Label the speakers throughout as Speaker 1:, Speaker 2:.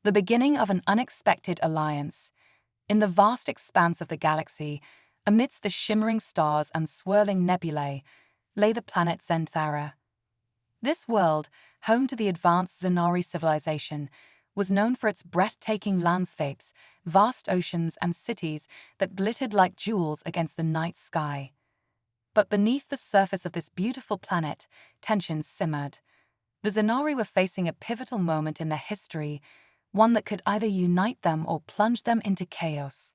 Speaker 1: The beginning of an unexpected alliance. In the vast expanse of the galaxy, amidst the shimmering stars and swirling nebulae, lay the planet Zenthara. This world, home to the advanced Zenari civilization, was known for its breathtaking landscapes, vast oceans, and cities that glittered like jewels against the night sky. But beneath the surface of this beautiful planet, tensions simmered. The Zenari were facing a pivotal moment in their history, one that could either unite them or plunge them into chaos.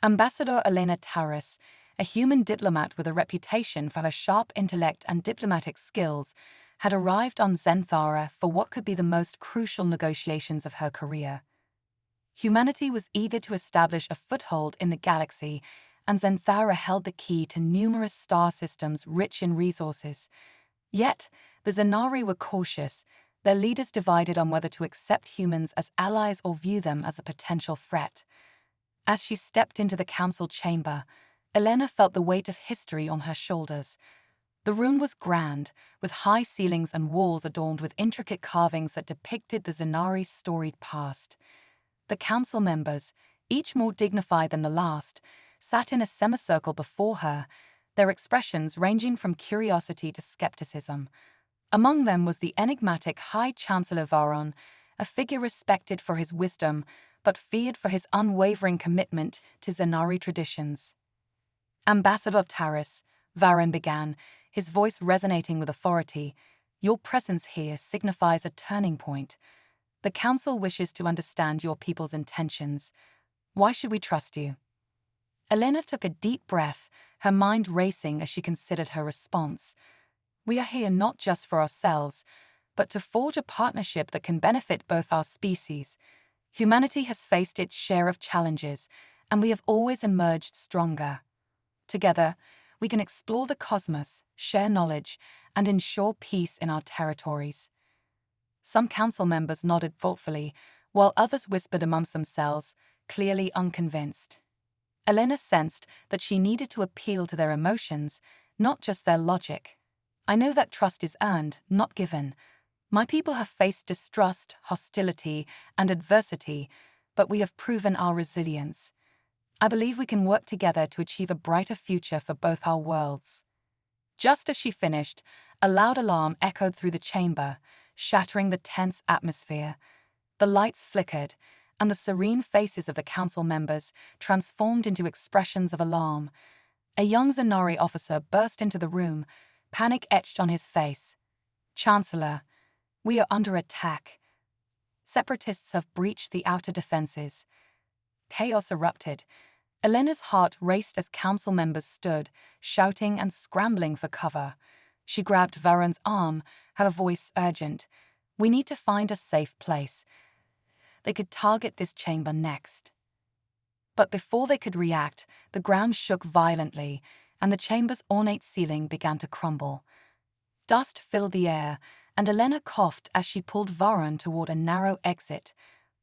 Speaker 1: Ambassador Elena Taurus, a human diplomat with a reputation for her sharp intellect and diplomatic skills, had arrived on Zenthara for what could be the most crucial negotiations of her career. Humanity was eager to establish a foothold in the galaxy, and Zenthara held the key to numerous star systems rich in resources. Yet, the Zenari were cautious, their leaders divided on whether to accept humans as allies or view them as a potential threat. As she stepped into the council chamber, Elena felt the weight of history on her shoulders. The room was grand, with high ceilings and walls adorned with intricate carvings that depicted the Zenari's storied past. The council members, each more dignified than the last, sat in a semicircle before her, their expressions ranging from curiosity to skepticism. Among them was the enigmatic High Chancellor Varon, a figure respected for his wisdom, but feared for his unwavering commitment to Zenari traditions. Ambassador Taurus, Varon began, his voice resonating with authority, "Your presence here signifies a turning point. The Council wishes to understand your people's intentions. Why should we trust you?" Elena took a deep breath, her mind racing as she considered her response. "We are here not just for ourselves, but to forge a partnership that can benefit both our species. Humanity has faced its share of challenges, and we have always emerged stronger. Together, we can explore the cosmos, share knowledge, and ensure peace in our territories." Some council members nodded thoughtfully, while others whispered amongst themselves, clearly unconvinced. Elena sensed that she needed to appeal to their emotions, not just their logic. "I know that trust is earned, not given. My people have faced distrust, hostility, and adversity, but we have proven our resilience. I believe we can work together to achieve a brighter future for both our worlds." Just as she finished, a loud alarm echoed through the chamber, shattering the tense atmosphere. The lights flickered, and the serene faces of the council members transformed into expressions of alarm. A young Zenari officer burst into the room, panic etched on his face. "Chancellor, we are under attack. Separatists have breached the outer defenses." Chaos erupted. Elena's heart raced as council members stood, shouting and scrambling for cover. She grabbed Varon's arm, her voice urgent. "We need to find a safe place. They could target this chamber next." But before they could react, the ground shook violently, and the chamber's ornate ceiling began to crumble. Dust filled the air, and Elena coughed as she pulled Varon toward a narrow exit.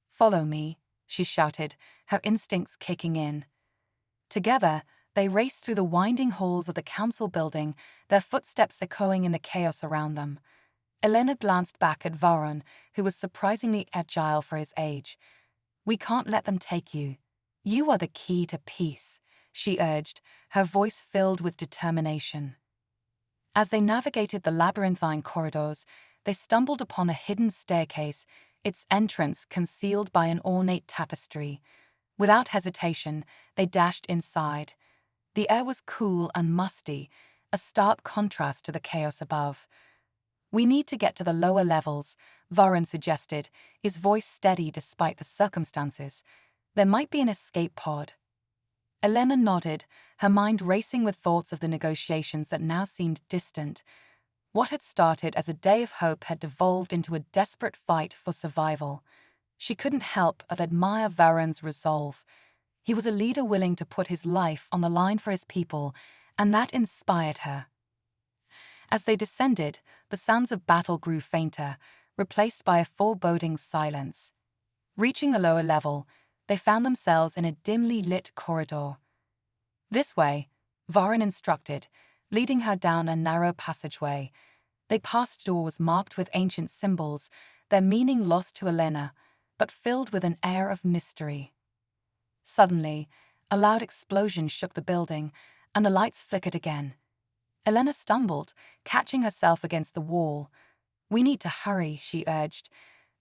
Speaker 1: "Follow me," she shouted, her instincts kicking in. Together, they raced through the winding halls of the council building, their footsteps echoing in the chaos around them. Elena glanced back at Varon, who was surprisingly agile for his age. "We can't let them take you. You are the key to peace," she urged, her voice filled with determination. As they navigated the labyrinthine corridors, they stumbled upon a hidden staircase, its entrance concealed by an ornate tapestry. Without hesitation, they dashed inside. The air was cool and musty, a stark contrast to the chaos above. "We need to get to the lower levels," Varon suggested, his voice steady despite the circumstances. "There might be an escape pod." Elena nodded, her mind racing with thoughts of the negotiations that now seemed distant. What had started as a day of hope had devolved into a desperate fight for survival. She couldn't help but admire Varon's resolve. He was a leader willing to put his life on the line for his people, and that inspired her. As they descended, the sounds of battle grew fainter, replaced by a foreboding silence. Reaching the lower level, they found themselves in a dimly lit corridor. "This way," Varon instructed, leading her down a narrow passageway. They passed doors marked with ancient symbols, their meaning lost to Elena. but filled with an air of mystery. Suddenly, a loud explosion shook the building, and the lights flickered again. Elena stumbled, catching herself against the wall. "We need to hurry," she urged.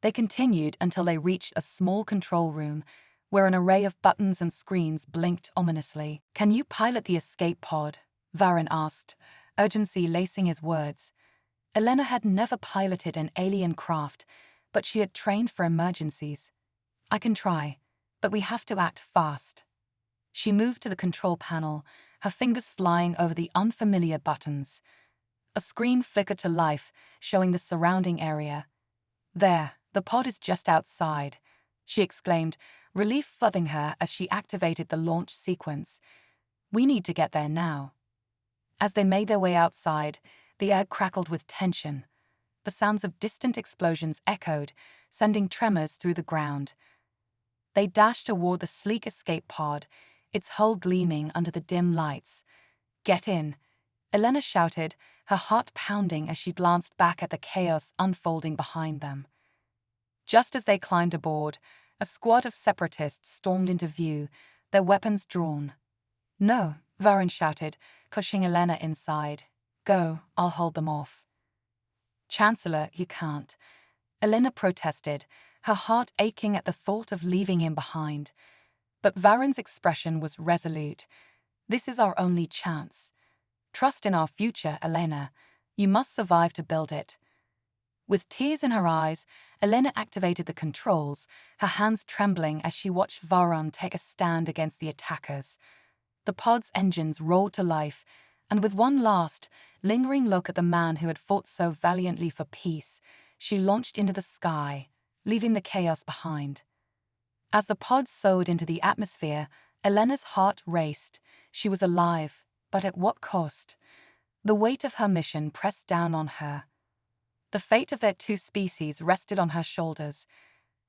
Speaker 1: They continued until they reached a small control room, where an array of buttons and screens blinked ominously. "Can you pilot the escape pod?" Varun asked, urgency lacing his words. Elena had never piloted an alien craft, but she had trained for emergencies. "I can try, but we have to act fast." She moved to the control panel, her fingers flying over the unfamiliar buttons. A screen flickered to life, showing the surrounding area. "There, the pod is just outside," she exclaimed, relief flooding her as she activated the launch sequence. "We need to get there now." As they made their way outside, the air crackled with tension. The sounds of distant explosions echoed, sending tremors through the ground. They dashed toward the sleek escape pod, its hull gleaming under the dim lights. "Get in," Elena shouted, her heart pounding as she glanced back at the chaos unfolding behind them. Just as they climbed aboard, a squad of separatists stormed into view, their weapons drawn. "No," Varun shouted, pushing Elena inside. "Go, I'll hold them off." "Chancellor, you can't," Elena protested, her heart aching at the thought of leaving him behind. But Varun's expression was resolute. "This is our only chance. Trust in our future, Elena. You must survive to build it." With tears in her eyes, Elena activated the controls, her hands trembling as she watched Varun take a stand against the attackers. The pod's engines roared to life, and with one last, lingering look at the man who had fought so valiantly for peace, she launched into the sky, leaving the chaos behind. As the pod soared into the atmosphere, Elena's heart raced. She was alive, but at what cost? The weight of her mission pressed down on her. The fate of their two species rested on her shoulders.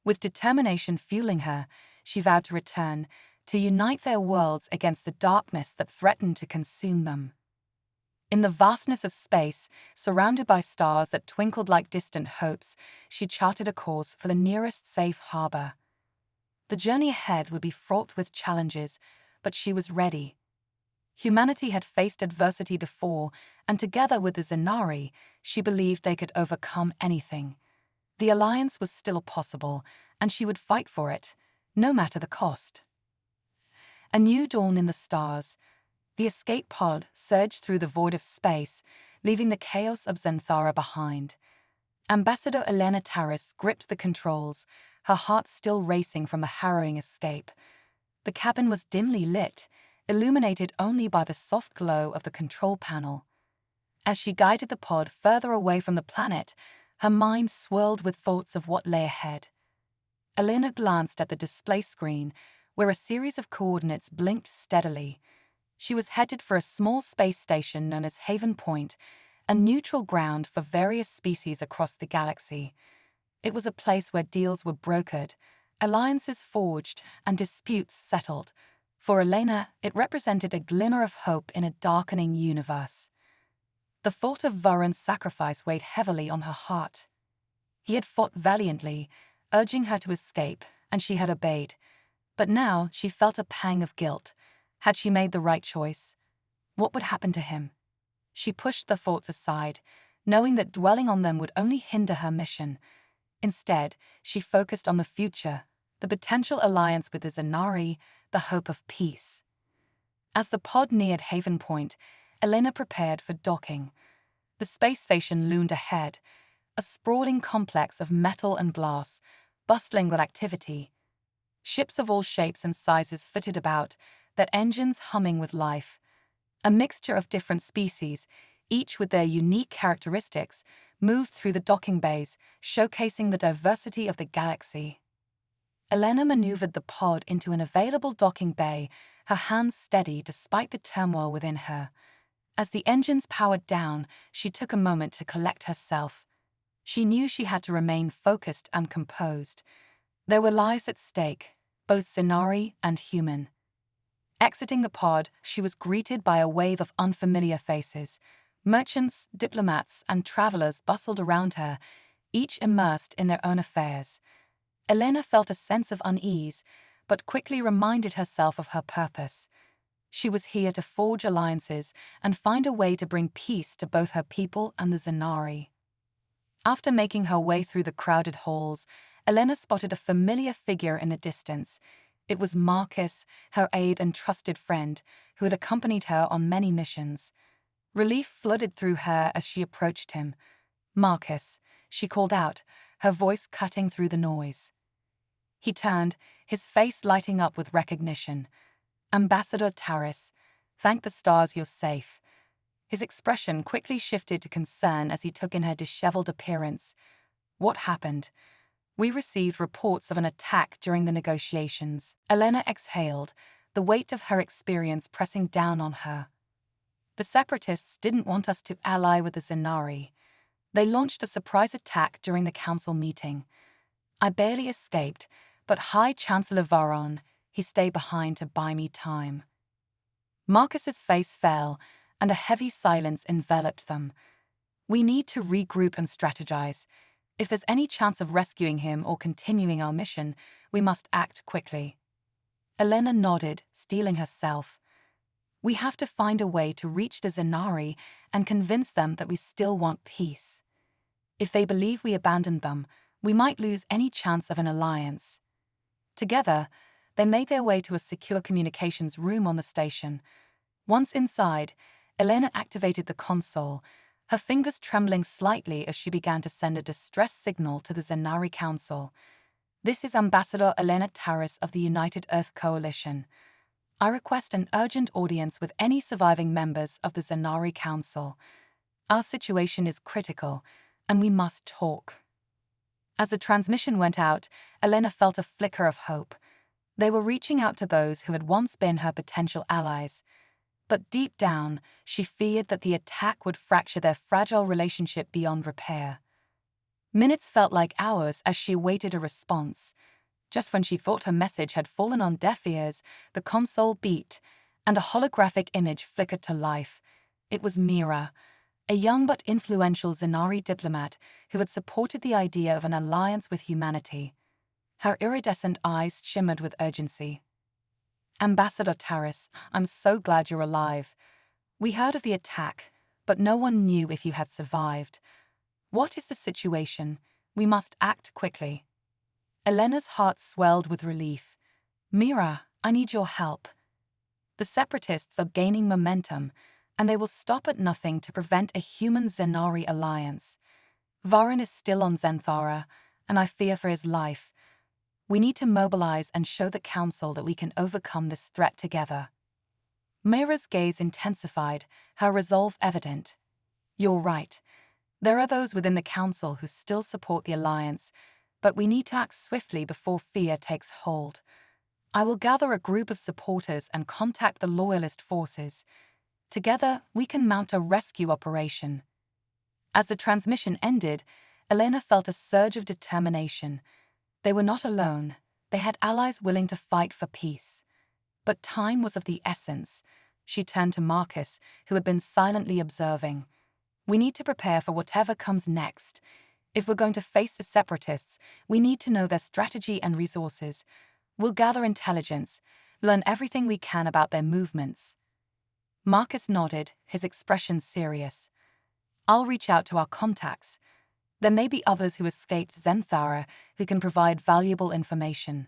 Speaker 1: With determination fueling her, she vowed to return, to unite their worlds against the darkness that threatened to consume them. In the vastness of space, surrounded by stars that twinkled like distant hopes, she charted a course for the nearest safe harbor. The journey ahead would be fraught with challenges, but she was ready. Humanity had faced adversity before, and together with the Zenari, she believed they could overcome anything. The alliance was still possible, and she would fight for it, no matter the cost. A new dawn in the stars. The escape pod surged through the void of space, leaving the chaos of Zenthara behind. Ambassador Elena Taris gripped the controls, her heart still racing from the harrowing escape. The cabin was dimly lit, illuminated only by the soft glow of the control panel. As she guided the pod further away from the planet, her mind swirled with thoughts of what lay ahead. Elena glanced at the display screen, where a series of coordinates blinked steadily. She was headed for a small space station known as Haven Point, a neutral ground for various species across the galaxy. It was a place where deals were brokered, alliances forged, and disputes settled. For Elena, it represented a glimmer of hope in a darkening universe. The thought of Varun's sacrifice weighed heavily on her heart. He had fought valiantly, urging her to escape, and she had obeyed. But now she felt a pang of guilt. Had she made the right choice? What would happen to him? She pushed the thoughts aside, knowing that dwelling on them would only hinder her mission. Instead, she focused on the future, the potential alliance with the Zenari, the hope of peace. As the pod neared Haven Point, Elena prepared for docking. The space station loomed ahead, a sprawling complex of metal and glass, bustling with activity. Ships of all shapes and sizes flitted about, their engines humming with life. A mixture of different species, each with their unique characteristics, moved through the docking bays, showcasing the diversity of the galaxy. Elena maneuvered the pod into an available docking bay, her hands steady despite the turmoil within her. As the engines powered down, she took a moment to collect herself. She knew she had to remain focused and composed. There were lives at stake, both Zenari and human. Exiting the pod, she was greeted by a wave of unfamiliar faces. Merchants, diplomats, and travelers bustled around her, each immersed in their own affairs. Elena felt a sense of unease, but quickly reminded herself of her purpose. She was here to forge alliances and find a way to bring peace to both her people and the Zenari. After making her way through the crowded halls, Elena spotted a familiar figure in the distance. It was Marcus, her aide and trusted friend, who had accompanied her on many missions. Relief flooded through her as she approached him. "Marcus," she called out, her voice cutting through the noise. He turned, his face lighting up with recognition. "Ambassador Taris, thank the stars you're safe." His expression quickly shifted to concern as he took in her disheveled appearance. "What happened?" "We received reports of an attack during the negotiations." Elena exhaled, the weight of her experience pressing down on her. "The Separatists didn't want us to ally with the Zenari. They launched a surprise attack during the council meeting. I barely escaped, but High Chancellor Varon, he stayed behind to buy me time." Marcus's face fell, and a heavy silence enveloped them. "We need to regroup and strategize. If there's any chance of rescuing him or continuing our mission, we must act quickly." Elena nodded, steeling herself. "We have to find a way to reach the Zenari and convince them that we still want peace. If they believe we abandoned them, we might lose any chance of an alliance." Together, they made their way to a secure communications room on the station. Once inside, Elena activated the console, her fingers trembling slightly as she began to send a distress signal to the Zenari Council. "This is Ambassador Elena Taris of the United Earth Coalition. I request an urgent audience with any surviving members of the Zenari Council. Our situation is critical, and we must talk." As the transmission went out, Elena felt a flicker of hope. They were reaching out to those who had once been her potential allies. But deep down, she feared that the attack would fracture their fragile relationship beyond repair. Minutes felt like hours as she awaited a response. Just when she thought her message had fallen on deaf ears, the console beeped, and a holographic image flickered to life. It was Mira, a young but influential Zenari diplomat who had supported the idea of an alliance with humanity. Her iridescent eyes shimmered with urgency. "Ambassador Taris, I'm so glad you're alive. We heard of the attack, but no one knew if you had survived. What is the situation? We must act quickly." Elena's heart swelled with relief. "Mira, I need your help. The Separatists are gaining momentum, and they will stop at nothing to prevent a human Zenari alliance. Varon is still on Zenthara, and I fear for his life. We need to mobilize and show the Council that we can overcome this threat together." Mira's gaze intensified, her resolve evident. "You're right. There are those within the Council who still support the Alliance, but we need to act swiftly before fear takes hold. I will gather a group of supporters and contact the Loyalist forces. Together, we can mount a rescue operation." As the transmission ended, Elena felt a surge of determination. They were not alone. They had allies willing to fight for peace. But time was of the essence. She turned to Marcus, who had been silently observing. "We need to prepare for whatever comes next. If we're going to face the Separatists, we need to know their strategy and resources. We'll gather intelligence, learn everything we can about their movements." Marcus nodded, his expression serious. "I'll reach out to our contacts. There may be others who escaped Zenthara who can provide valuable information."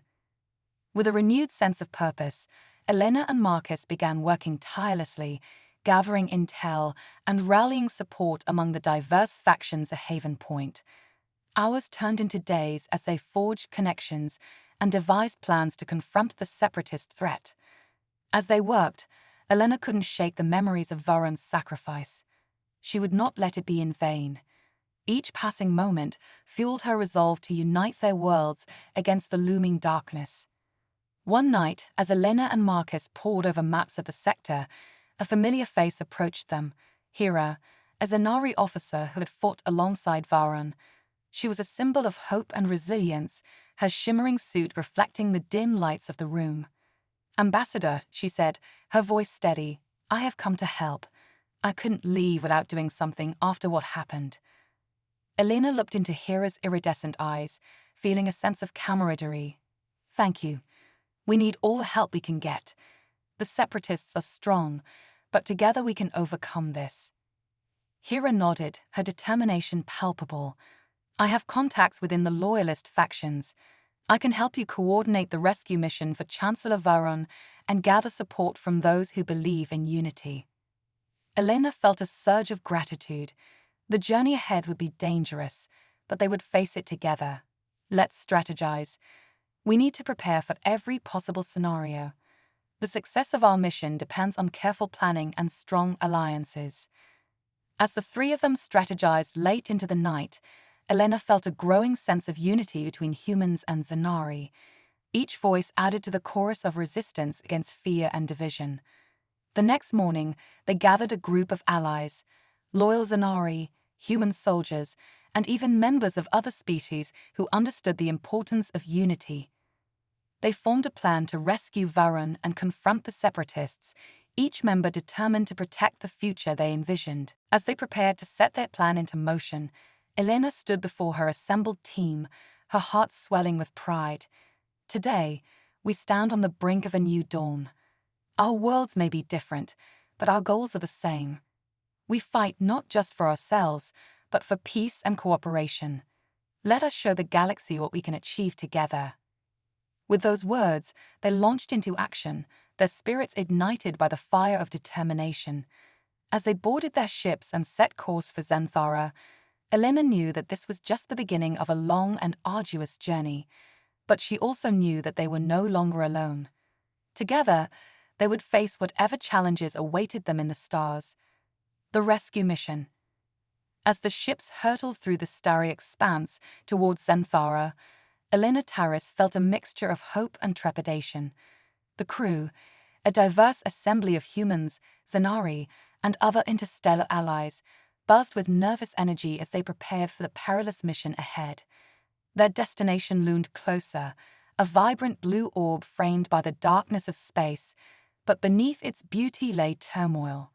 Speaker 1: With a renewed sense of purpose, Elena and Marcus began working tirelessly, gathering intel and rallying support among the diverse factions at Haven Point. Hours turned into days as they forged connections and devised plans to confront the Separatist threat. As they worked, Elena couldn't shake the memories of Varon's sacrifice. She would not let it be in vain. Each passing moment fueled her resolve to unite their worlds against the looming darkness. One night, as Elena and Marcus pored over maps of the sector, a familiar face approached them, Hera, a Zenari officer who had fought alongside Varon. She was a symbol of hope and resilience, her shimmering suit reflecting the dim lights of the room. "Ambassador," she said, her voice steady, "I have come to help. I couldn't leave without doing something after what happened." Elena looked into Hera's iridescent eyes, feeling a sense of camaraderie. "Thank you. We need all the help we can get. The Separatists are strong, but together we can overcome this." Hera nodded, her determination palpable. "I have contacts within the Loyalist factions. I can help you coordinate the rescue mission for Chancellor Varon and gather support from those who believe in unity." Elena felt a surge of gratitude. The journey ahead would be dangerous, but they would face it together. "Let's strategize. We need to prepare for every possible scenario. The success of our mission depends on careful planning and strong alliances." As the three of them strategized late into the night, Elena felt a growing sense of unity between humans and Zanari. Each voice added to the chorus of resistance against fear and division. The next morning, they gathered a group of allies, loyal Zanari, human soldiers, and even members of other species who understood the importance of unity. They formed a plan to rescue Varon and confront the Separatists, each member determined to protect the future they envisioned. As they prepared to set their plan into motion, Elena stood before her assembled team, her heart swelling with pride. "Today, we stand on the brink of a new dawn. Our worlds may be different, but our goals are the same. We fight not just for ourselves, but for peace and cooperation. Let us show the galaxy what we can achieve together." With those words, they launched into action, their spirits ignited by the fire of determination. As they boarded their ships and set course for Xanthara, Elena knew that this was just the beginning of a long and arduous journey, but she also knew that they were no longer alone. Together, they would face whatever challenges awaited them in the stars. The rescue mission. As the ships hurtled through the starry expanse towards Xanthara, Elena Taris felt a mixture of hope and trepidation. The crew, a diverse assembly of humans, Zanari, and other interstellar allies, buzzed with nervous energy as they prepared for the perilous mission ahead. Their destination loomed closer, a vibrant blue orb framed by the darkness of space, but beneath its beauty lay turmoil.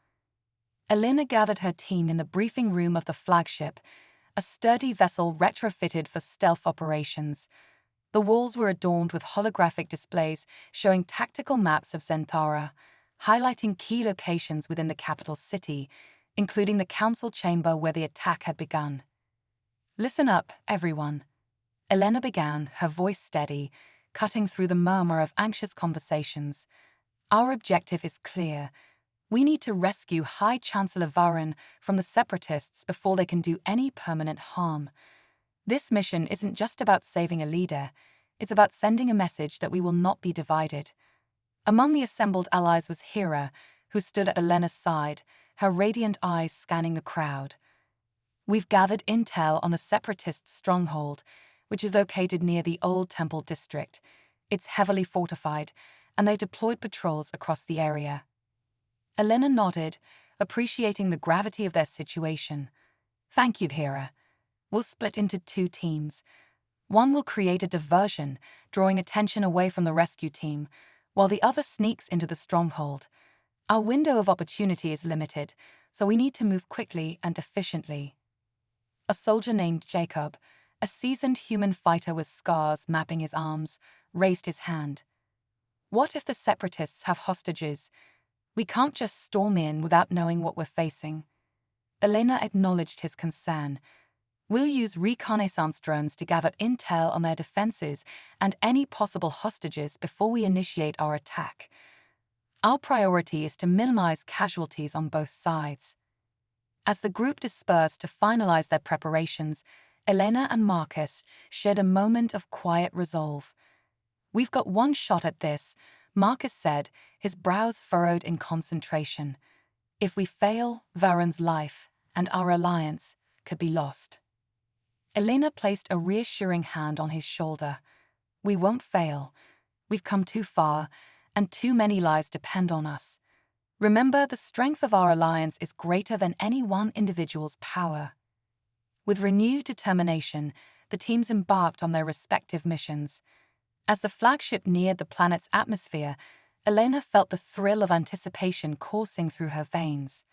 Speaker 1: Elena gathered her team in the briefing room of the flagship, a sturdy vessel retrofitted for stealth operations. The walls were adorned with holographic displays showing tactical maps of Xanthara, highlighting key locations within the capital city, including the council chamber where the attack had begun. "Listen up, everyone," Elena began, her voice steady, cutting through the murmur of anxious conversations. "Our objective is clear. We need to rescue High Chancellor Varon from the Separatists before they can do any permanent harm. This mission isn't just about saving a leader, it's about sending a message that we will not be divided." Among the assembled allies was Hera, who stood at Elena's side, her radiant eyes scanning the crowd. "We've gathered intel on the Separatist stronghold, which is located near the Old Temple District. It's heavily fortified, and they deployed patrols across the area." Elena nodded, appreciating the gravity of their situation. "Thank you, Hera. We'll split into 2 teams. One will create a diversion, drawing attention away from the rescue team, while the other sneaks into the stronghold. Our window of opportunity is limited, so we need to move quickly and efficiently." A soldier named Jacob, a seasoned human fighter with scars mapping his arms, raised his hand. "What if the Separatists have hostages? We can't just storm in without knowing what we're facing." Elena acknowledged his concern. "We'll use reconnaissance drones to gather intel on their defenses and any possible hostages before we initiate our attack. Our priority is to minimize casualties on both sides." As the group dispersed to finalize their preparations, Elena and Marcus shared a moment of quiet resolve. "We've got one shot at this," Marcus said, his brows furrowed in concentration. "If we fail, Varon's life and our alliance could be lost." Elena placed a reassuring hand on his shoulder. "We won't fail. We've come too far, and too many lives depend on us. Remember, the strength of our alliance is greater than any one individual's power." With renewed determination, the teams embarked on their respective missions. As the flagship neared the planet's atmosphere, Elena felt the thrill of anticipation coursing through her veins.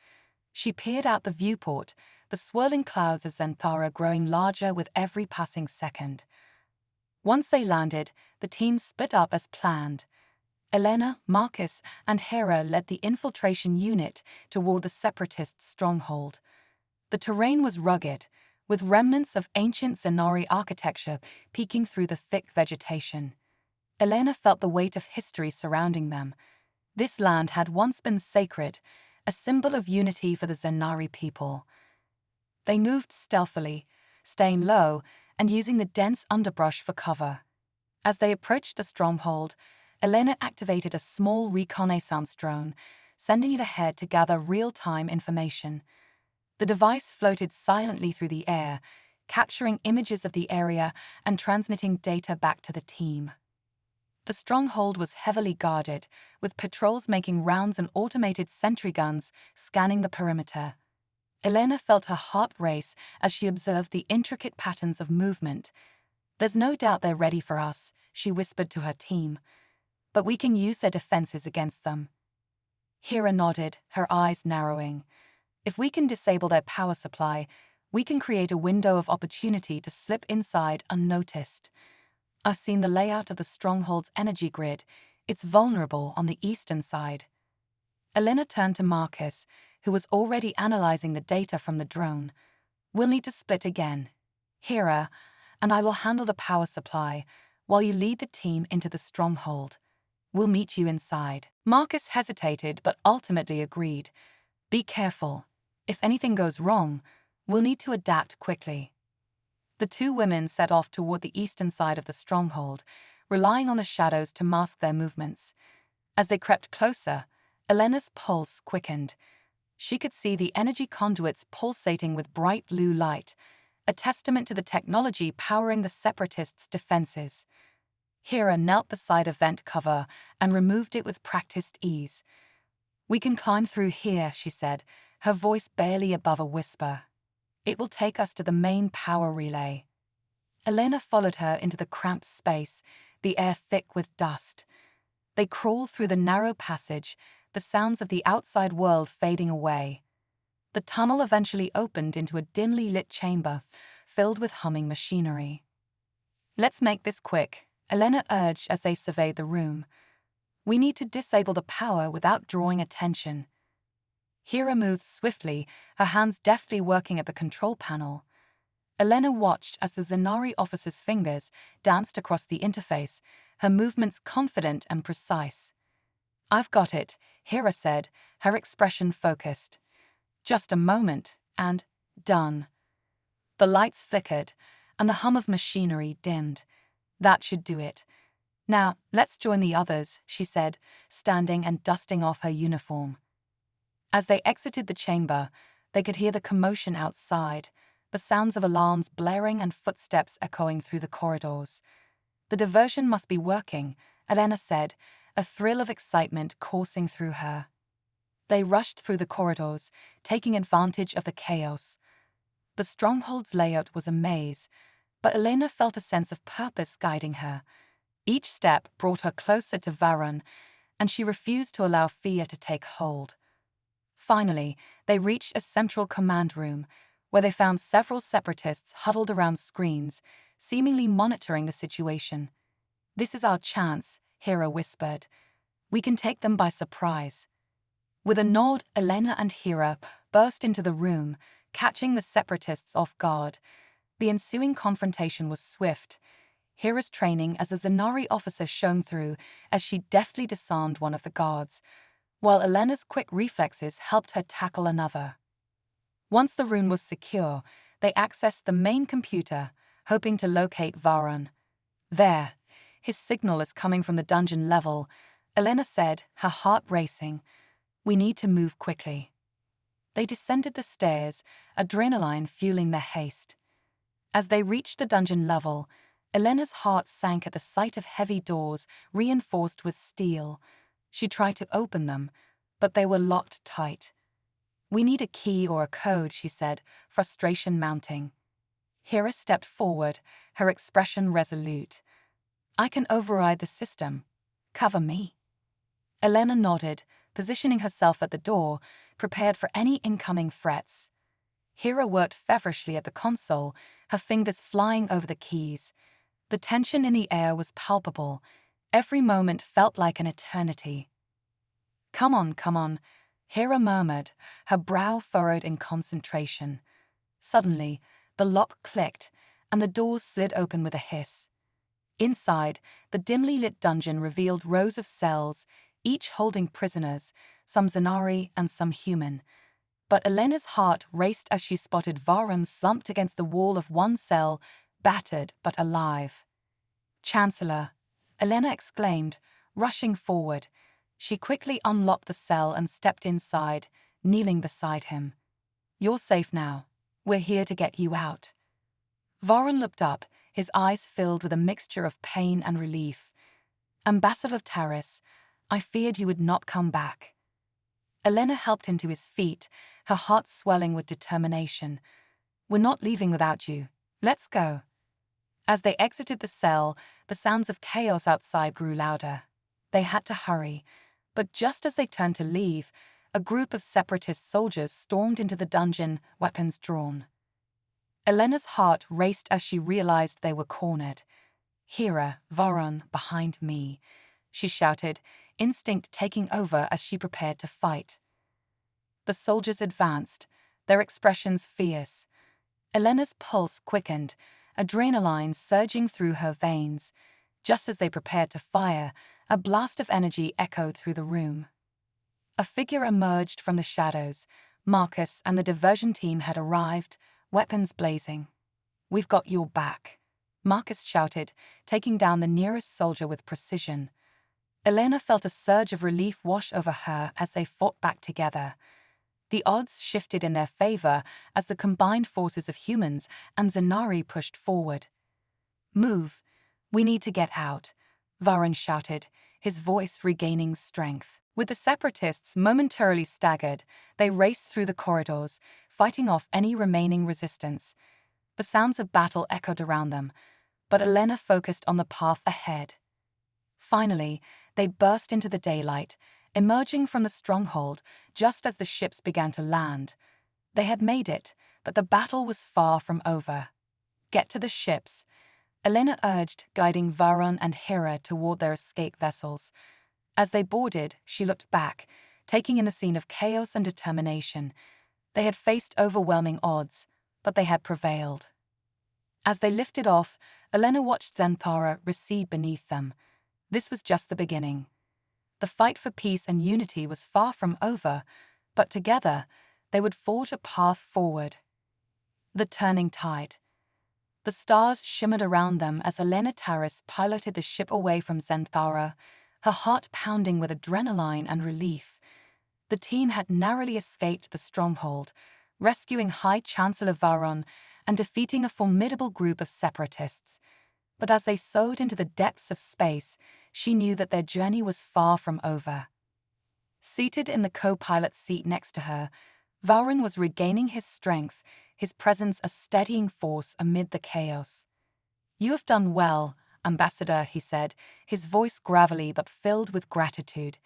Speaker 1: She peered out the viewport, the swirling clouds of Xanthara growing larger with every passing second. Once they landed, the team split up as planned. Elena, Marcus, and Hera led the infiltration unit toward the Separatists' stronghold. The terrain was rugged, with remnants of ancient Zenari architecture peeking through the thick vegetation. Elena felt the weight of history surrounding them. This land had once been sacred, a symbol of unity for the Zenari people. They moved stealthily, staying low and using the dense underbrush for cover. As they approached the stronghold, Elena activated a small reconnaissance drone, sending it ahead to gather real-time information. The device floated silently through the air, capturing images of the area and transmitting data back to the team. The stronghold was heavily guarded, with patrols making rounds and automated sentry guns scanning the perimeter. Elena felt her heart race as she observed the intricate patterns of movement. "There's no doubt they're ready for us," she whispered to her team. "But we can use their defenses against them." Hera nodded, her eyes narrowing. "If we can disable their power supply, we can create a window of opportunity to slip inside unnoticed. I've seen the layout of the stronghold's energy grid. It's vulnerable on the eastern side." Elena turned to Marcus, who was already analyzing the data from the drone. "We'll need to split again. Hera, and I will handle the power supply, while you lead the team into the stronghold. We'll meet you inside." Marcus hesitated but ultimately agreed. "Be careful. If anything goes wrong, we'll need to adapt quickly." The two women set off toward the eastern side of the stronghold, relying on the shadows to mask their movements. As they crept closer, Elena's pulse quickened. She could see the energy conduits pulsating with bright blue light, a testament to the technology powering the Separatists' defenses. Hera knelt beside a vent cover and removed it with practiced ease. "We can climb through here," she said, her voice barely above a whisper. "It will take us to the main power relay." Elena followed her into the cramped space, the air thick with dust. They crawled through the narrow passage, the sounds of the outside world fading away. The tunnel eventually opened into a dimly lit chamber, filled with humming machinery. "Let's make this quick," Elena urged as they surveyed the room. "We need to disable the power without drawing attention." Hera moved swiftly, her hands deftly working at the control panel. Elena watched as the Zenari officer's fingers danced across the interface, her movements confident and precise. "I've got it," Hera said, her expression focused. Just a moment, and done. The lights flickered, and the hum of machinery dimmed. "That should do it. Now, let's join the others," she said, standing and dusting off her uniform. As they exited the chamber, they could hear the commotion outside, the sounds of alarms blaring and footsteps echoing through the corridors. "The diversion must be working," Elena said, a thrill of excitement coursing through her. They rushed through the corridors, taking advantage of the chaos. The stronghold's layout was a maze, but Elena felt a sense of purpose guiding her. Each step brought her closer to Varun, and she refused to allow fear to take hold. Finally, they reached a central command room, where they found several separatists huddled around screens, seemingly monitoring the situation. "This is our chance," Hera whispered. "We can take them by surprise." With a nod, Elena and Hera burst into the room, catching the separatists off guard. The ensuing confrontation was swift. Hera's training as a Zenari officer shone through as she deftly disarmed one of the guards, while Elena's quick reflexes helped her tackle another. Once the room was secure, they accessed the main computer, hoping to locate Varun. "There. His signal is coming from the dungeon level," Elena said, her heart racing. "We need to move quickly." They descended the stairs, adrenaline fueling their haste. As they reached the dungeon level, Elena's heart sank at the sight of heavy doors reinforced with steel. She tried to open them, but they were locked tight. "We need a key or a code," she said, frustration mounting. Hera stepped forward, her expression resolute. "I can override the system. Cover me." Elena nodded, positioning herself at the door, prepared for any incoming threats. Hera worked feverishly at the console, her fingers flying over the keys. The tension in the air was palpable. Every moment felt like an eternity. Come on, Hera murmured, her brow furrowed in concentration. Suddenly, the lock clicked, and the doors slid open with a hiss. Inside, the dimly lit dungeon revealed rows of cells, each holding prisoners, some Zanari and some human. But Elena's heart raced as she spotted Varon slumped against the wall of one cell, battered but alive. "Chancellor," Elena exclaimed, rushing forward. She quickly unlocked the cell and stepped inside, kneeling beside him. "You're safe now. We're here to get you out." Varon looked up, his eyes filled with a mixture of pain and relief. "Ambassador Taris, I feared you would not come back." Elena helped him to his feet, her heart swelling with determination. "We're not leaving without you. Let's go." As they exited the cell, the sounds of chaos outside grew louder. They had to hurry, but just as they turned to leave, a group of separatist soldiers stormed into the dungeon, weapons drawn. Elena's heart raced as she realized they were cornered. "Hera, Varon, behind me," she shouted, instinct taking over as she prepared to fight. The soldiers advanced, their expressions fierce. Elena's pulse quickened, adrenaline surging through her veins. Just as they prepared to fire, a blast of energy echoed through the room. A figure emerged from the shadows. Marcus and the diversion team had arrived, weapons blazing. "We've got your back," Marcus shouted, taking down the nearest soldier with precision. Elena felt a surge of relief wash over her as they fought back together. The odds shifted in their favor as the combined forces of humans and Zanari pushed forward. "Move. We need to get out," Varon shouted, his voice regaining strength. With the separatists momentarily staggered, they raced through the corridors, fighting off any remaining resistance. The sounds of battle echoed around them, but Elena focused on the path ahead. Finally, they burst into the daylight, emerging from the stronghold just as the ships began to land. They had made it, but the battle was far from over. "Get to the ships," Elena urged, guiding Varon and Hera toward their escape vessels. As they boarded, she looked back, taking in the scene of chaos and determination. They had faced overwhelming odds, but they had prevailed. As they lifted off, Elena watched Xanthara recede beneath them. This was just the beginning. The fight for peace and unity was far from over, but together, they would forge a path forward. The turning tide. The stars shimmered around them as Elena Taris piloted the ship away from Xanthara, her heart pounding with adrenaline and relief. The team had narrowly escaped the stronghold, rescuing High Chancellor Varon and defeating a formidable group of separatists. But as they soared into the depths of space, she knew that their journey was far from over. Seated in the co-pilot's seat next to her, Varon was regaining his strength, his presence a steadying force amid the chaos. "You have done well, Ambassador," he said, his voice gravelly but filled with gratitude.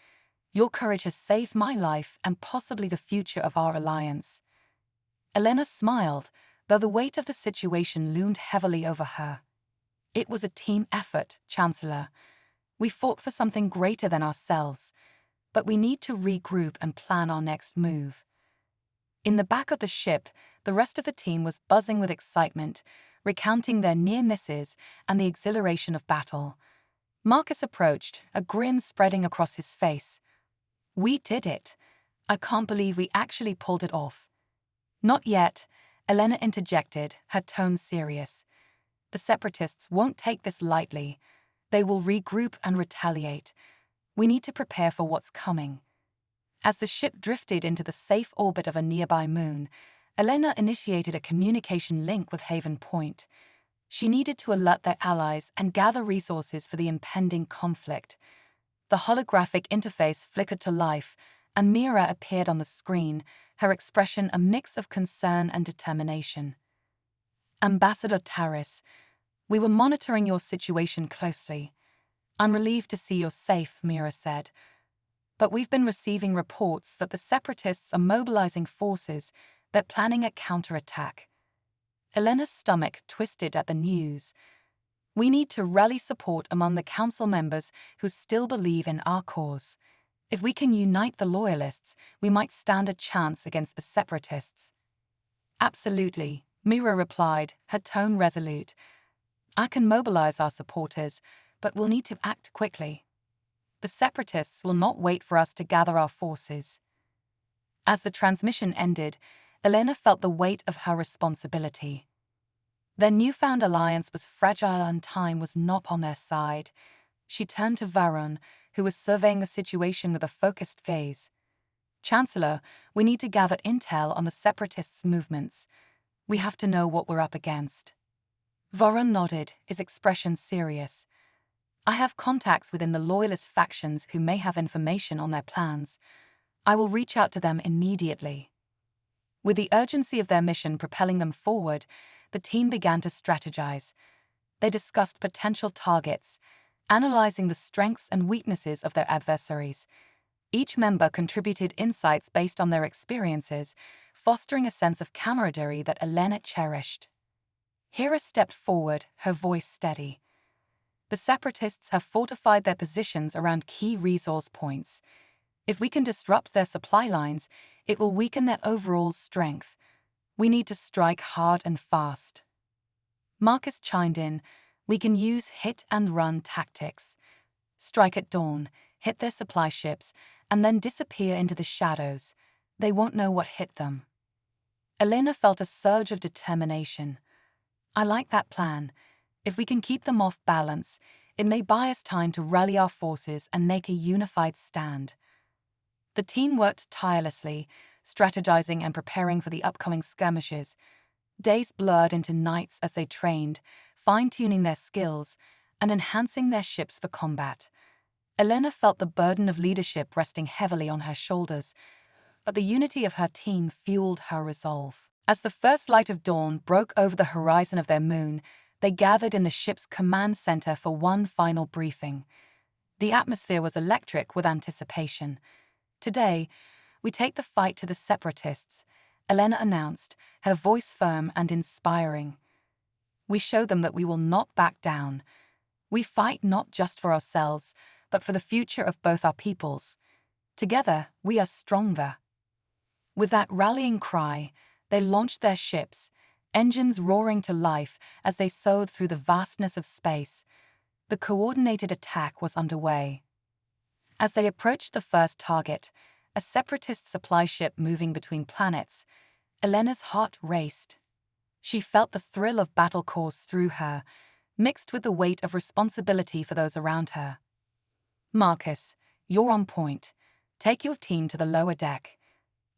Speaker 1: "Your courage has saved my life and possibly the future of our alliance." Elena smiled, though the weight of the situation loomed heavily over her. "It was a team effort, Chancellor. We fought for something greater than ourselves, but we need to regroup and plan our next move." In the back of the ship, the rest of the team was buzzing with excitement, recounting their near misses and the exhilaration of battle. Marcus approached, a grin spreading across his face. "We did it. I can't believe we actually pulled it off." "Not yet," Elena interjected, her tone serious. "The separatists won't take this lightly. They will regroup and retaliate. We need to prepare for what's coming." As the ship drifted into the safe orbit of a nearby moon, Elena initiated a communication link with Haven Point. She needed to alert their allies and gather resources for the impending conflict. The holographic interface flickered to life, and Mira appeared on the screen, her expression a mix of concern and determination. "Ambassador Taris, we were monitoring your situation closely. I'm relieved to see you're safe," Mira said. "But we've been receiving reports that the separatists are mobilizing forces. They're planning a counterattack." Elena's stomach twisted at the news. We need to rally support among the council members who still believe in our cause. If we can unite the loyalists, we might stand a chance against the separatists. Absolutely, Mira replied, her tone resolute. I can mobilize our supporters, but we'll need to act quickly. The separatists will not wait for us to gather our forces. As the transmission ended, Elena felt the weight of her responsibility. Their newfound alliance was fragile and time was not on their side. She turned to Varun, who was surveying the situation with a focused gaze. Chancellor, we need to gather intel on the separatists' movements. We have to know what we're up against. Varun nodded, his expression serious. I have contacts within the loyalist factions who may have information on their plans. I will reach out to them immediately. With the urgency of their mission propelling them forward, the team began to strategize. They discussed potential targets, analyzing the strengths and weaknesses of their adversaries. Each member contributed insights based on their experiences, fostering a sense of camaraderie that Elena cherished. Hera stepped forward, her voice steady. The separatists have fortified their positions around key resource points. If we can disrupt their supply lines, it will weaken their overall strength. We need to strike hard and fast. Marcus chimed in, we can use hit-and-run tactics. Strike at dawn, hit their supply ships, and then disappear into the shadows. They won't know what hit them. Elena felt a surge of determination. I like that plan. If we can keep them off balance, it may buy us time to rally our forces and make a unified stand. The team worked tirelessly, strategizing and preparing for the upcoming skirmishes. Days blurred into nights as they trained, fine-tuning their skills and enhancing their ships for combat. Elena felt the burden of leadership resting heavily on her shoulders, but the unity of her team fueled her resolve. As the first light of dawn broke over the horizon of their moon, they gathered in the ship's command center for one final briefing. The atmosphere was electric with anticipation. Today, we take the fight to the separatists, Elena announced, her voice firm and inspiring. We show them that we will not back down. We fight not just for ourselves, but for the future of both our peoples. Together, we are stronger. With that rallying cry, they launched their ships, engines roaring to life as they soared through the vastness of space. The coordinated attack was underway. As they approached the first target, a separatist supply ship moving between planets, Elena's heart raced. She felt the thrill of battle course through her, mixed with the weight of responsibility for those around her. Marcus, you're on point. Take your team to the lower deck.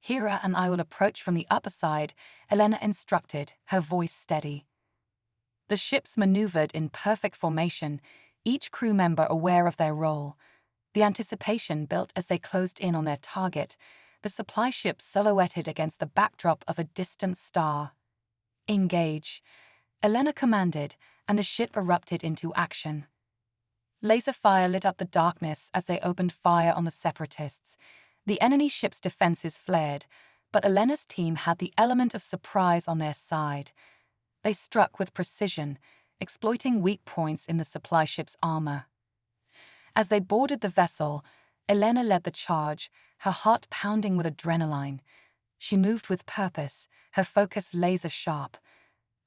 Speaker 1: Hera and I will approach from the upper side, Elena instructed, her voice steady. The ships maneuvered in perfect formation, each crew member aware of their role. The anticipation built as they closed in on their target, the supply ship silhouetted against the backdrop of a distant star. Engage, Elena commanded, and the ship erupted into action. Laser fire lit up the darkness as they opened fire on the separatists. The enemy ship's defenses flared, but Elena's team had the element of surprise on their side. They struck with precision, exploiting weak points in the supply ship's armor. As they boarded the vessel, Elena led the charge, her heart pounding with adrenaline. She moved with purpose, her focus laser-sharp.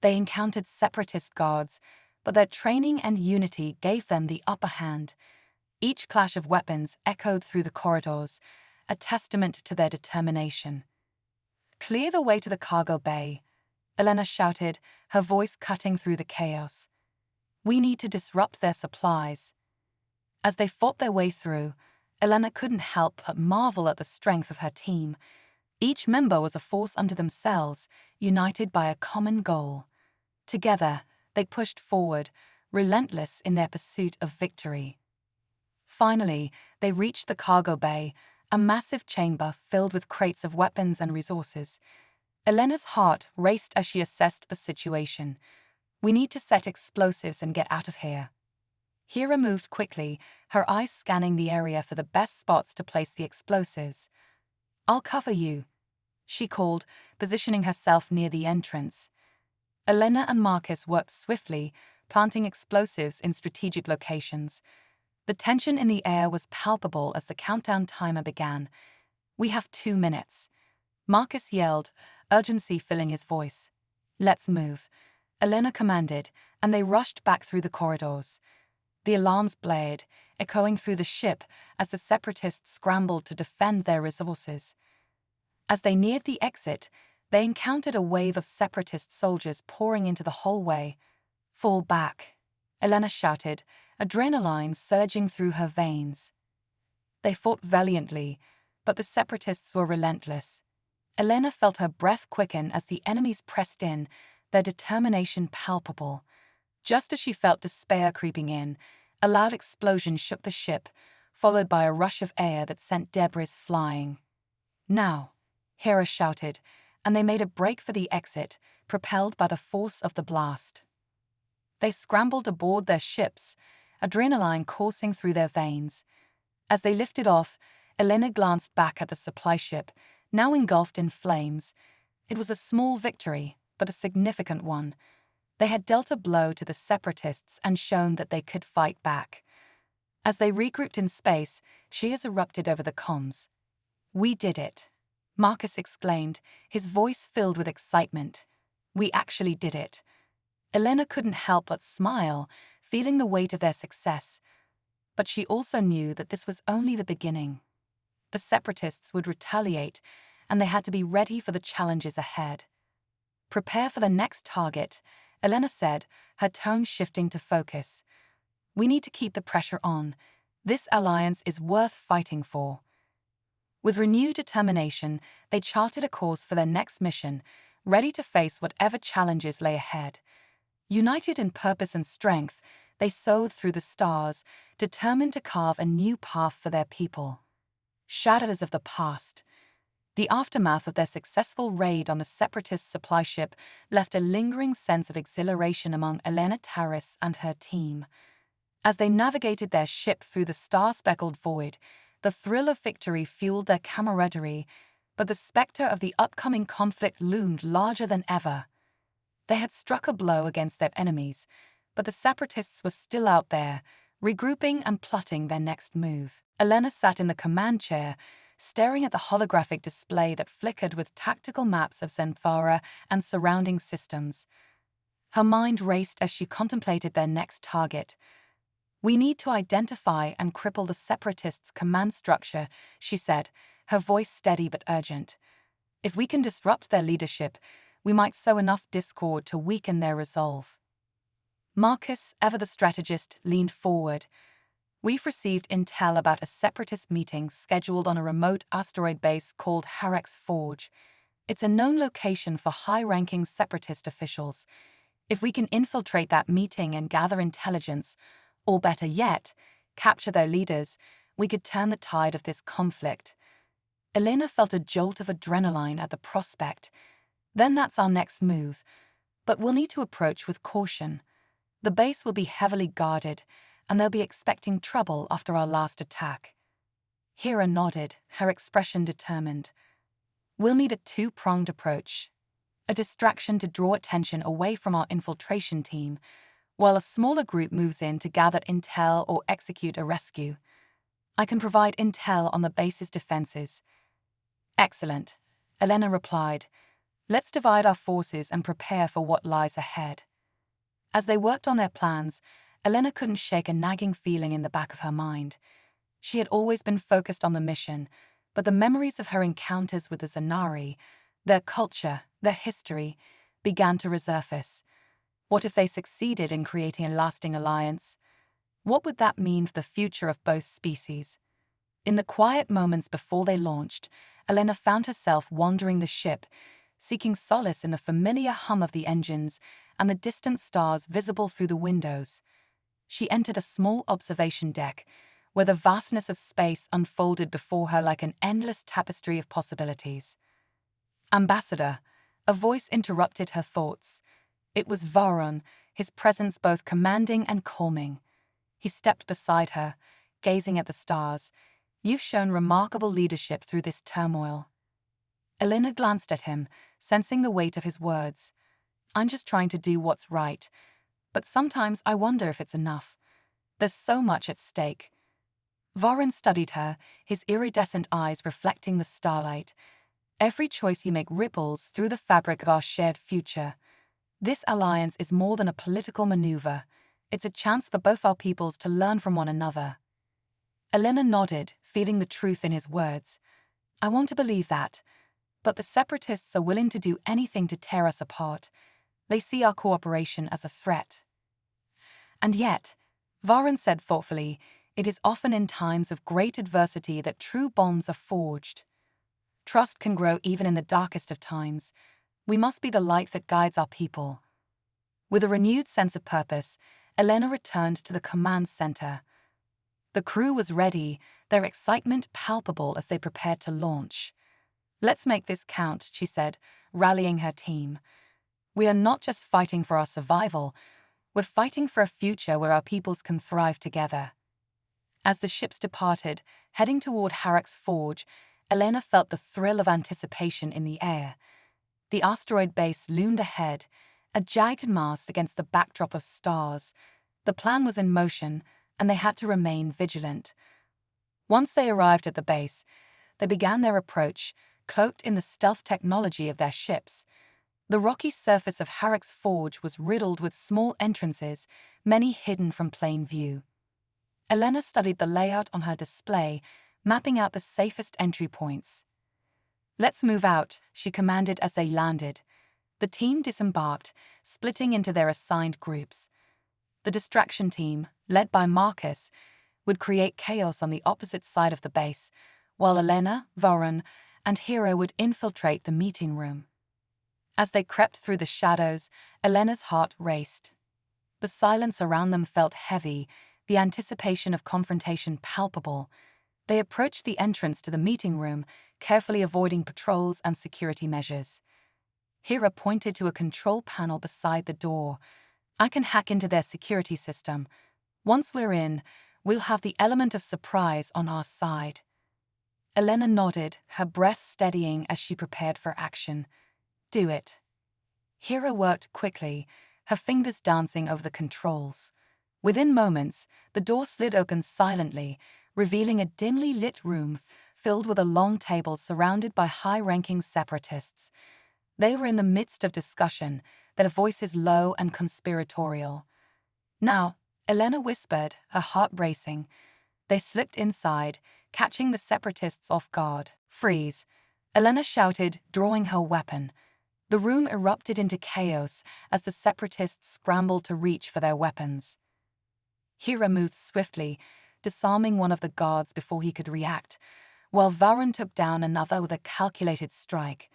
Speaker 1: They encountered separatist guards, but their training and unity gave them the upper hand. Each clash of weapons echoed through the corridors, a testament to their determination. Clear the way to the cargo bay, Elena shouted, her voice cutting through the chaos. We need to disrupt their supplies. As they fought their way through, Elena couldn't help but marvel at the strength of her team. Each member was a force unto themselves, united by a common goal. Together, they pushed forward, relentless in their pursuit of victory. Finally, they reached the cargo bay, a massive chamber filled with crates of weapons and resources. Elena's heart raced as she assessed the situation. We need to set explosives and get out of here. Hera moved quickly, her eyes scanning the area for the best spots to place the explosives. I'll cover you, she called, positioning herself near the entrance. Elena and Marcus worked swiftly, planting explosives in strategic locations. The tension in the air was palpable as the countdown timer began. "We have 2 minutes." Marcus yelled, urgency filling his voice. "Let's move," Elena commanded, and they rushed back through the corridors. The alarms blared, echoing through the ship as the separatists scrambled to defend their resources. As they neared the exit, they encountered a wave of separatist soldiers pouring into the hallway. "Fall back," Elena shouted, adrenaline surging through her veins. They fought valiantly, but the separatists were relentless. Elena felt her breath quicken as the enemies pressed in, their determination palpable. Just as she felt despair creeping in, a loud explosion shook the ship, followed by a rush of air that sent debris flying. "Now," Hera shouted, and they made a break for the exit, propelled by the force of the blast. They scrambled aboard their ships, adrenaline coursing through their veins. As they lifted off, Elena glanced back at the supply ship, now engulfed in flames. It was a small victory, but a significant one. They had dealt a blow to the separatists and shown that they could fight back. As they regrouped in space, cheers erupted over the comms. "We did it," Marcus exclaimed, his voice filled with excitement. "We actually did it." Elena couldn't help but smile, feeling the weight of their success. But she also knew that this was only the beginning. The separatists would retaliate, and they had to be ready for the challenges ahead. "Prepare for the next target," Elena said, her tone shifting to focus. "We need to keep the pressure on. This alliance is worth fighting for." With renewed determination, they charted a course for their next mission, ready to face whatever challenges lay ahead. United in purpose and strength, they soared through the stars, determined to carve a new path for their people. Shadows of the past. The aftermath of their successful raid on the separatist supply ship left a lingering sense of exhilaration among Elena Taris and her team. As they navigated their ship through the star-speckled void, the thrill of victory fueled their camaraderie, but the specter of the upcoming conflict loomed larger than ever. They had struck a blow against their enemies, but the separatists were still out there, regrouping and plotting their next move. Elena sat in the command chair, staring at the holographic display that flickered with tactical maps of Zenthara and surrounding systems. Her mind raced as she contemplated their next target. "We need to identify and cripple the separatists' command structure," she said, her voice steady but urgent. "If we can disrupt their leadership, we might sow enough discord to weaken their resolve." Marcus, ever the strategist, leaned forward. "We've received intel about a separatist meeting scheduled on a remote asteroid base called Harex Forge. It's a known location for high-ranking separatist officials. If we can infiltrate that meeting and gather intelligence, or better yet, capture their leaders, we could turn the tide of this conflict." Elena felt a jolt of adrenaline at the prospect. "Then that's our next move. But we'll need to approach with caution. The base will be heavily guarded, and they'll be expecting trouble after our last attack." Hera nodded, her expression determined. "We'll need a two-pronged approach. A distraction to draw attention away from our infiltration team, while a smaller group moves in to gather intel or execute a rescue. I can provide intel on the base's defenses." "Excellent," Elena replied. "Let's divide our forces and prepare for what lies ahead." As they worked on their plans, Elena couldn't shake a nagging feeling in the back of her mind. She had always been focused on the mission, but the memories of her encounters with the Zanari, their culture, their history, began to resurface. What if they succeeded in creating a lasting alliance? What would that mean for the future of both species? In the quiet moments before they launched, Elena found herself wandering the ship, seeking solace in the familiar hum of the engines and the distant stars visible through the windows. She entered a small observation deck, where the vastness of space unfolded before her like an endless tapestry of possibilities. "Ambassador," a voice interrupted her thoughts. It was Varon, his presence both commanding and calming. He stepped beside her, gazing at the stars. "You've shown remarkable leadership through this turmoil." Elena glanced at him, sensing the weight of his words. "I'm just trying to do what's right. But sometimes I wonder if it's enough. There's so much at stake. Varun studied her, his iridescent eyes reflecting the starlight. Every choice you make ripples through the fabric of our shared future. This alliance is more than a political maneuver. It's a chance for both our peoples to learn from one another. Elena nodded, feeling the truth in his words. I want to believe that. But the separatists are willing to do anything to tear us apart. They see our cooperation as a threat. And yet, Varun said thoughtfully, it is often in times of great adversity that true bonds are forged. Trust can grow even in the darkest of times. We must be the light that guides our people. With a renewed sense of purpose, Elena returned to the command center. The crew was ready, their excitement palpable as they prepared to launch. Let's make this count, she said, rallying her team. We are not just fighting for our survival, we're fighting for a future where our peoples can thrive together. As the ships departed, heading toward Harrock's forge, Elena felt the thrill of anticipation in the air. The asteroid base loomed ahead, a jagged mass against the backdrop of stars. The plan was in motion, and they had to remain vigilant. Once they arrived at the base, they began their approach, cloaked in the stealth technology of their ships. The rocky surface of Harrock's forge was riddled with small entrances, many hidden from plain view. Elena studied the layout on her display, mapping out the safest entry points. Let's move out, she commanded as they landed. The team disembarked, splitting into their assigned groups. The distraction team, led by Marcus, would create chaos on the opposite side of the base, while Elena, Varun, and Hero would infiltrate the meeting room. As they crept through the shadows, Elena's heart raced. The silence around them felt heavy, the anticipation of confrontation palpable. They approached the entrance to the meeting room, carefully avoiding patrols and security measures. Hero pointed to a control panel beside the door. I can hack into their security system. Once we're in, we'll have the element of surprise on our side. Elena nodded, her breath steadying as she prepared for action. Do it. Hero worked quickly, her fingers dancing over the controls. Within moments, the door slid open silently, revealing a dimly lit room filled with a long table surrounded by high-ranking separatists. They were in the midst of discussion, their voices low and conspiratorial. Now, Elena whispered, her heart racing. They slipped inside, catching the separatists off guard. Freeze! Elena shouted, drawing her weapon. The room erupted into chaos as the separatists scrambled to reach for their weapons. Hero moved swiftly, disarming one of the guards before he could react, while Varun took down another with a calculated strike.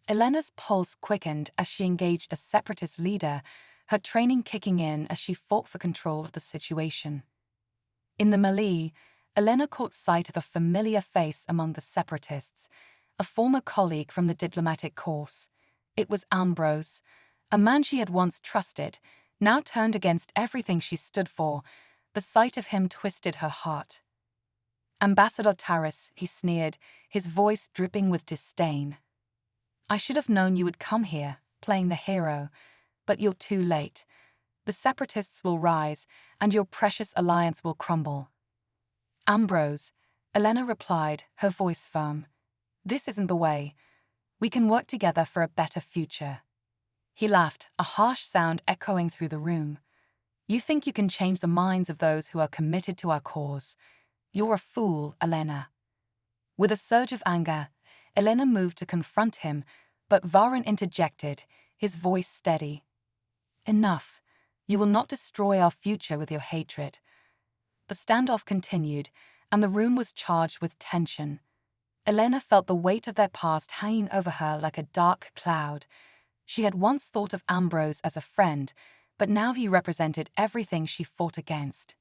Speaker 1: Elena's pulse quickened as she engaged a separatist leader, her training kicking in as she fought for control of the situation. In the melee, Elena caught sight of a familiar face among the separatists, a former colleague from the diplomatic corps. It was Ambrose, a man she had once trusted, now turned against everything she stood for. The sight of him twisted her heart. Ambassador Taris, he sneered, his voice dripping with disdain. I should have known you would come here, playing the hero, but you're too late. The separatists will rise, and your precious alliance will crumble. Ambrose, Elena replied, her voice firm. This isn't the way. We can work together for a better future. He laughed, a harsh sound echoing through the room. You think you can change the minds of those who are committed to our cause. You're a fool, Elena. With a surge of anger, Elena moved to confront him, but Varun interjected, his voice steady. Enough. You will not destroy our future with your hatred. The standoff continued, and the room was charged with tension. Elena felt the weight of their past hanging over her like a dark cloud. She had once thought of Ambrose as a friend, but now he represented everything she fought against.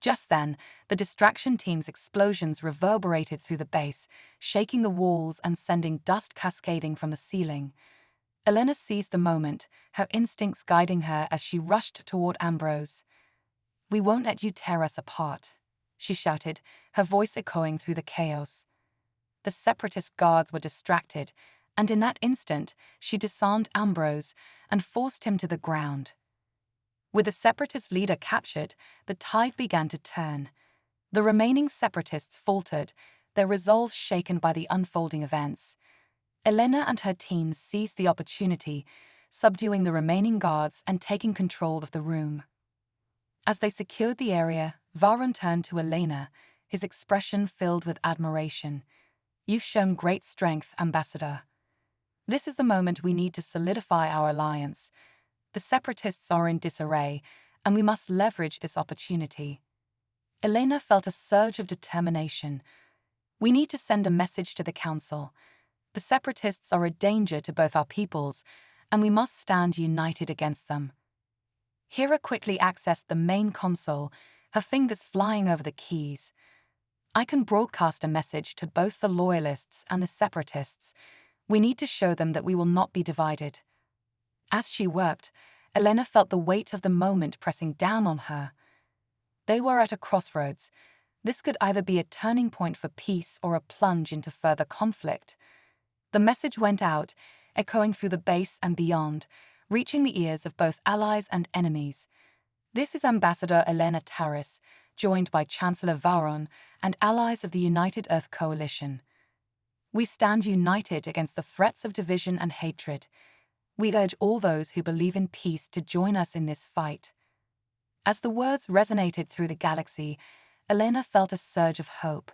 Speaker 1: Just then, the distraction team's explosions reverberated through the base, shaking the walls and sending dust cascading from the ceiling. Elena seized the moment, her instincts guiding her as she rushed toward Ambrose. We won't let you tear us apart, she shouted, her voice echoing through the chaos. The separatist guards were distracted, and in that instant, she disarmed Ambrose and forced him to the ground. With the separatist leader captured, the tide began to turn. The remaining separatists faltered, their resolve shaken by the unfolding events. Elena and her team seized the opportunity, subduing the remaining guards and taking control of the room. As they secured the area, Varon turned to Elena, his expression filled with admiration. "You've shown great strength, Ambassador. This is the moment we need to solidify our alliance. The separatists are in disarray, and we must leverage this opportunity." Elena felt a surge of determination. "We need to send a message to the council. The separatists are a danger to both our peoples, and we must stand united against them." Hera quickly accessed the main console, her fingers flying over the keys. "I can broadcast a message to both the loyalists and the separatists. We need to show them that we will not be divided." As she worked, Elena felt the weight of the moment pressing down on her. They were at a crossroads. This could either be a turning point for peace or a plunge into further conflict. The message went out, echoing through the base and beyond, reaching the ears of both allies and enemies. "This is Ambassador Elena Taris, joined by Chancellor Varon and allies of the United Earth Coalition. We stand united against the threats of division and hatred. We urge all those who believe in peace to join us in this fight." As the words resonated through the galaxy, Elena felt a surge of hope.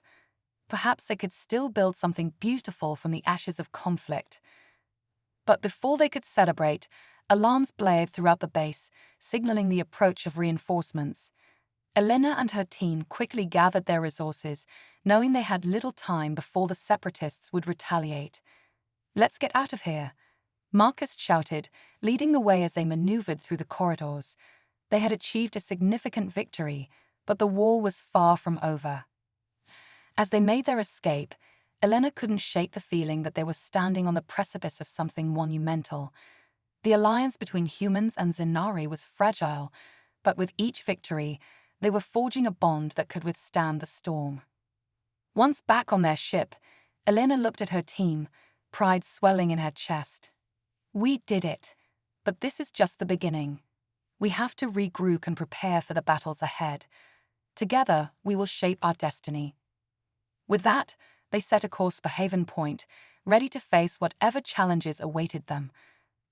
Speaker 1: Perhaps they could still build something beautiful from the ashes of conflict. But before they could celebrate, alarms blared throughout the base, signaling the approach of reinforcements. Elena and her team quickly gathered their resources, knowing they had little time before the separatists would retaliate. "Let's get out of here," Marcus shouted, leading the way as they maneuvered through the corridors. They had achieved a significant victory, but the war was far from over. As they made their escape, Elena couldn't shake the feeling that they were standing on the precipice of something monumental. The alliance between humans and Zenari was fragile, but with each victory, they were forging a bond that could withstand the storm. Once back on their ship, Elena looked at her team, pride swelling in her chest. "We did it, but this is just the beginning. We have to regroup and prepare for the battles ahead. Together, we will shape our destiny." With that, they set a course for Haven Point, ready to face whatever challenges awaited them.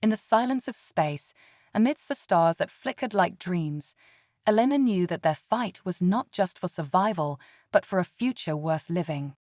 Speaker 1: In the silence of space, amidst the stars that flickered like dreams, Elena knew that their fight was not just for survival, but for a future worth living.